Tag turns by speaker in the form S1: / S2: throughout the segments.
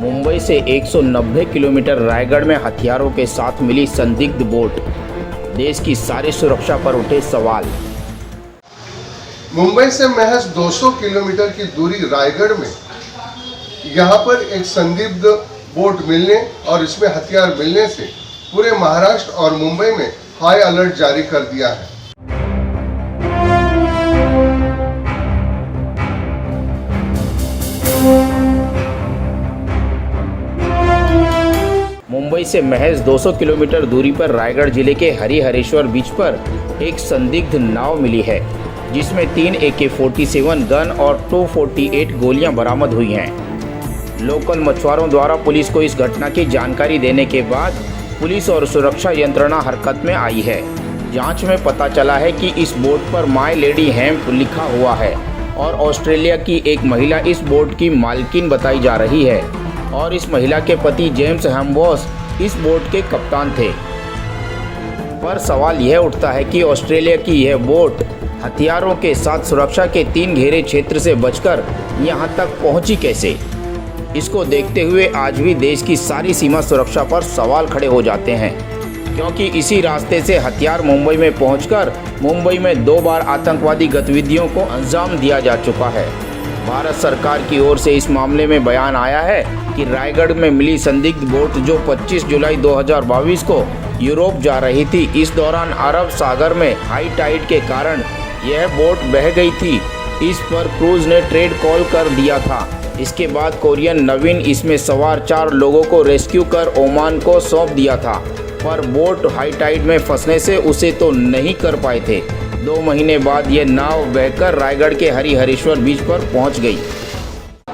S1: मुंबई से 190 किलोमीटर रायगढ़ में हथियारों के साथ मिली संदिग्ध बोट। देश की सारी सुरक्षा पर उठे सवाल।
S2: मुंबई से महज 200 किलोमीटर की दूरी रायगढ़ में यहाँ पर एक संदिग्ध बोट मिलने और इसमें हथियार मिलने से पूरे महाराष्ट्र और मुंबई में हाई अलर्ट जारी कर दिया है।
S1: मुंबई से महज 200 किलोमीटर दूरी पर रायगढ़ जिले के हरिहरेश्वर बीच पर एक संदिग्ध नाव मिली है, जिसमें 3 AK-47 गन और 248 गोलियां बरामद हुई हैं। लोकल मछुआरों द्वारा पुलिस को इस घटना की जानकारी देने के बाद पुलिस और सुरक्षा यंत्रणा हरकत में आई है। जांच में पता चला है कि इस बोट पर माय लेडी हेम्प लिखा हुआ है और ऑस्ट्रेलिया की एक महिला इस बोट की मालकिन बताई जा रही है और इस महिला के पति जेम्स हैम्बॉस इस बोट के कप्तान थे। पर सवाल यह उठता है कि ऑस्ट्रेलिया की यह बोट हथियारों के साथ सुरक्षा के 3 घेरे क्षेत्र से बचकर यहां तक पहुंची कैसे? इसको देखते हुए आज भी देश की सारी सीमा सुरक्षा पर सवाल खड़े हो जाते हैं, क्योंकि इसी रास्ते से हथियार मुंबई में पहुंचकर मुंबई में 2 बार आतंकवादी गतिविधियों को अंजाम दिया जा चुका है। भारत सरकार की ओर से इस मामले में बयान आया है कि रायगढ़ में मिली संदिग्ध बोट जो 25 जुलाई 2022 को यूरोप जा रही थी, इस दौरान अरब सागर में हाई टाइड के कारण यह बोट बह गई थी। इस पर क्रूज ने ट्रेड कॉल कर दिया था। इसके बाद कोरियन नवीन इसमें सवार 4 लोगों को रेस्क्यू कर ओमान को सौंप दिया था, पर बोट हाई टाइड में फंसने से उसे तो नहीं कर पाए थे। 2 महीने बाद ये नाव बहकर रायगढ़ के हरिहरेश्वर बीच पर पहुंच गई।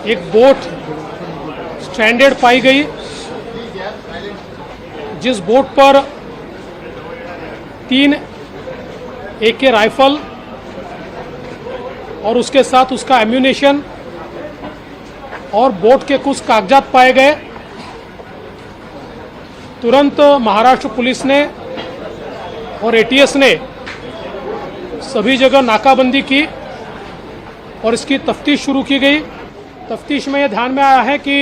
S3: एक बोट स्ट्रैंडेड पाई गई, जिस बोट पर 3 AK राइफल और उसके साथ उसका एम्यूनेशन और बोट के कुछ कागजात पाए गए। तुरंत महाराष्ट्र पुलिस ने और ATS ने सभी जगह नाकाबंदी की और इसकी तफ्तीश शुरू की गई। तफ्तीश में यह ध्यान में आया है कि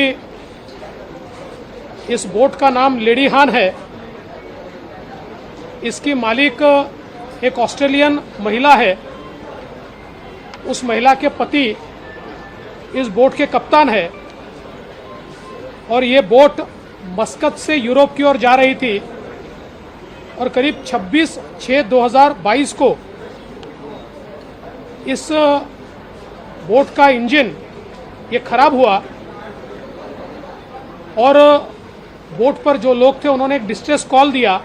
S3: इस बोट का नाम लेडी हान है। इसकी मालिक एक ऑस्ट्रेलियन महिला है। उस महिला के पति इस बोट के कप्तान है और ये बोट मस्कत से यूरोप की ओर जा रही थी और करीब 26/6/2022 को इस बोट का इंजन ये खराब हुआ और बोट पर जो लोग थे उन्होंने एक डिस्ट्रेस कॉल दिया।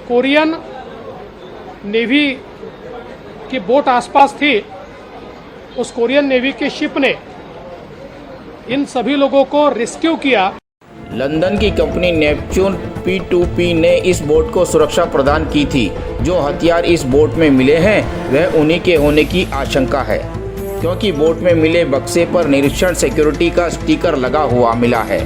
S3: कोरियन नेवी की बोट आसपास थी। उस कोरियन नेवी के शिप ने इन सभी लोगों को रेस्क्यू किया।
S1: लंदन की कंपनी नेपच्यून P2P ने इस बोट को सुरक्षा प्रदान की थी। जो हथियार इस बोट में मिले हैं वह उन्हीं के होने की आशंका है, क्योंकि बोट में मिले बक्से पर निरीक्षण सिक्योरिटी का स्टिकर लगा हुआ मिला है।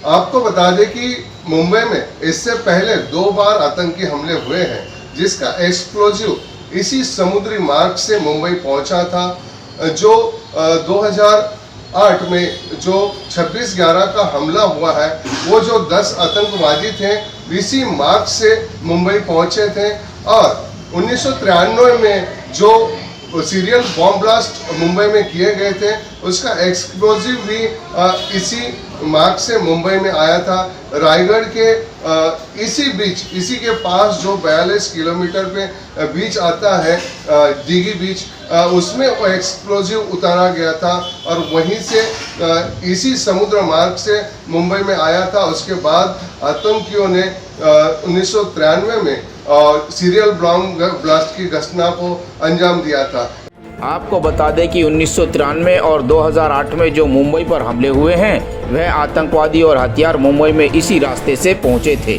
S2: आपको बता दें कि मुंबई में इससे पहले 2 बार आतंकी हमले हुए हैं, जिसका एक्सप्लोजिव इसी समुद्री मार्ग से मुंबई पहुंचा था। जो 2008 में जो 26/11 का हमला हुआ है, वो जो 10 आतंकवादी थे इसी मार्ग से मुंबई पहुंचे थे। और 1993 में जो सीरियल बॉम्ब ब्लास्ट मुंबई में किए गए थे, उसका एक्सप्लोजिव भी इसी मार्ग से मुंबई में आया था। रायगढ़ के इसी बीच, इसी के पास जो 42 किलोमीटर पे बीच आता है, दिघी बीच, उसमें वो एक्सप्लोजिव उतारा गया था और वहीं से इसी समुद्र मार्ग से मुंबई में आया था। उसके बाद आतंकियों ने 1993 में सीरियल बॉम्ब ब्लास्ट की घटना को अंजाम दिया था।
S1: आपको बता दें कि 1993 और 2008 में जो मुंबई पर हमले हुए हैं वह आतंकवादी और हथियार मुंबई में इसी रास्ते से पहुंचे थे।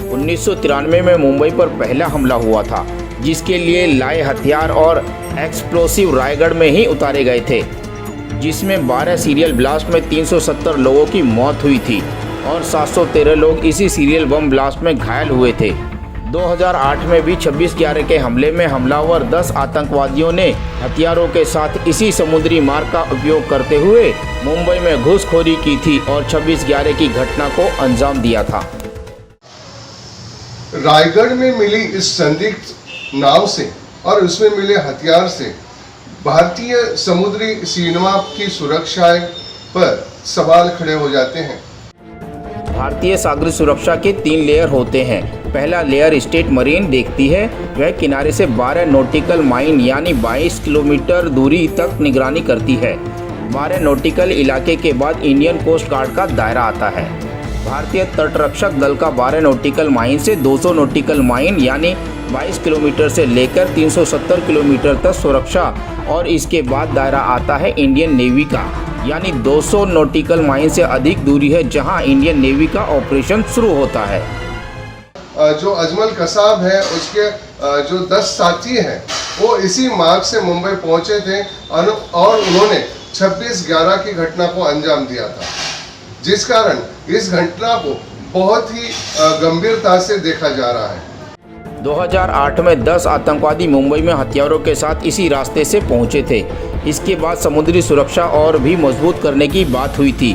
S1: 1993 में मुंबई पर पहला हमला हुआ था, जिसके लिए लाए हथियार और एक्सप्लोसिव रायगढ़ में ही उतारे गए थे, जिसमें 12 सीरियल ब्लास्ट में 370 लोगों की मौत हुई थी और 713 लोग इसी सीरियल बम ब्लास्ट में घायल हुए थे। 2008 में भी 26/11 के हमले में हमलावर 10 आतंकवादियों ने हथियारों के साथ इसी समुद्री मार्ग का उपयोग करते हुए मुंबई में घुसखोरी की थी और 26/11 की घटना को अंजाम दिया था।
S2: रायगढ़ में मिली इस संदिग्ध नाव से और उसमें मिले हथियार से भारतीय समुद्री सीमा की सुरक्षा पर सवाल खड़े हो जाते हैं।
S1: भारतीय सागरी सुरक्षा के 3 लेयर होते हैं। पहला लेयर स्टेट मरीन देखती है, वह किनारे से 12 नॉटिकल माइल यानी 22 किलोमीटर दूरी तक निगरानी करती है। 12 नॉटिकल इलाके के बाद इंडियन कोस्ट गार्ड का दायरा आता है। भारतीय तटरक्षक दल का 12 नॉटिकल माइल से 200 नॉटिकल माइल यानी 22 किलोमीटर से लेकर 370 किलोमीटर तक सुरक्षा और इसके बाद दायरा आता है इंडियन नेवी का, यानी 200 नॉटिकल माइल से अधिक दूरी है जहां इंडियन नेवी का ऑपरेशन शुरू होता है।
S2: जो अजमल कसाब है उसके जो 10 साथी हैं वो इसी मार्ग से मुंबई पहुंचे थे और उन्होंने 26/11 की घटना को अंजाम दिया था, जिस कारण इस घटना को बहुत ही गंभीरता से देखा जा रहा है।
S1: 2008 में 10 आतंकवादी मुंबई में हथियारों के साथ इसी रास्ते से पहुंचे थे। इसके बाद समुद्री सुरक्षा और भी मजबूत करने की बात हुई थी,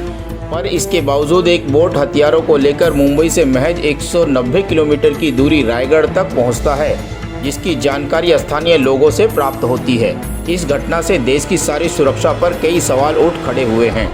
S1: पर इसके बावजूद एक बोट हथियारों को लेकर मुंबई से महज 190 किलोमीटर की दूरी रायगढ़ तक पहुंचता है, जिसकी जानकारी स्थानीय लोगों से प्राप्त होती है। इस घटना से देश की सारी सुरक्षा पर कई सवाल उठ खड़े हुए हैं।